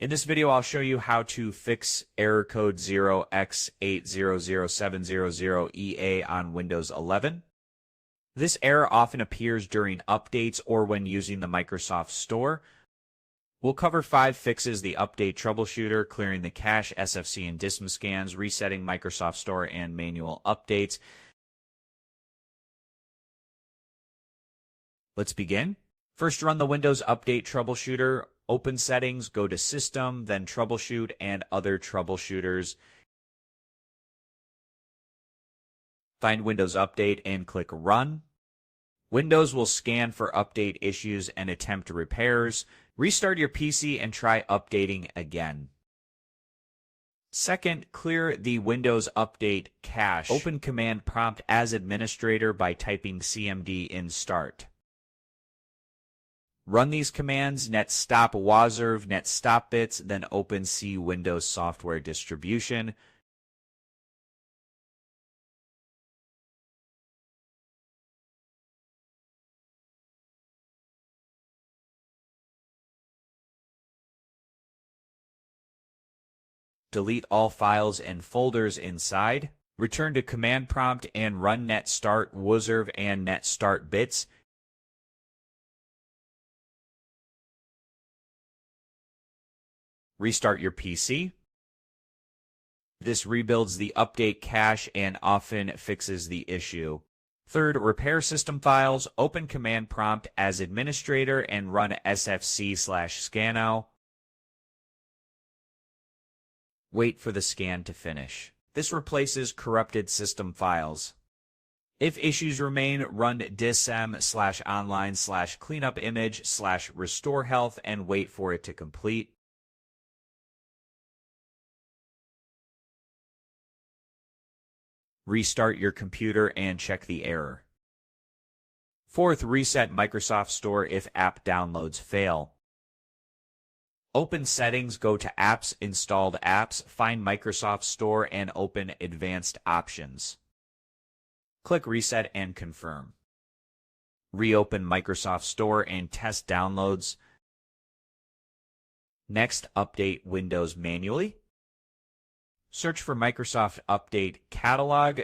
In this video, I'll show you how to fix error code 0x800700EA on Windows 11. This error often appears during updates or when using the Microsoft Store. We'll cover 5 fixes: the update troubleshooter, clearing the cache, SFC and DISM scans, resetting Microsoft Store, and manual updates. Let's begin. First, run the Windows Update Troubleshooter. Open Settings, go to System, then Troubleshoot and Other Troubleshooters. Find Windows Update and click Run. Windows will scan for update issues and attempt repairs. Restart your PC and try updating again. Second, clear the Windows Update cache. Open Command Prompt as administrator by typing cmd in start. Run these commands: netstop wazerv, netstopbits, then open C Windows Software Distribution. Delete all files and folders inside. Return to Command Prompt and run netstart wazerv and netstart-bits. Restart your PC. This rebuilds the update cache and often fixes the issue. Third, repair system files. Open Command Prompt as administrator and run sfc/scano. Wait for the scan to finish. This replaces corrupted system files. If issues remain, run dism/online/cleanupimage/restorehealth and wait for it to complete. Restart your computer and check the error. Fourth, reset Microsoft Store if app downloads fail. Open Settings, go to Apps, Installed Apps, find Microsoft Store and open Advanced Options. Click Reset and confirm. Reopen Microsoft Store and test downloads. Next, update Windows manually. Search for Microsoft Update Catalog.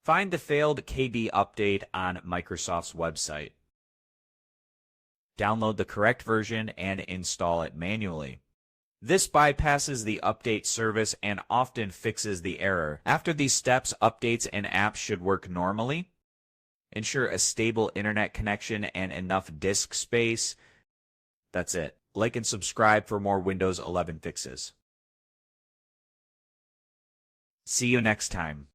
Find the failed KB update on Microsoft's website. Download the correct version and install it manually. This bypasses the update service and often fixes the error. After these steps, updates and apps should work normally. Ensure a stable internet connection and enough disk space. That's it. Like and subscribe for more Windows 11 fixes. See you next time.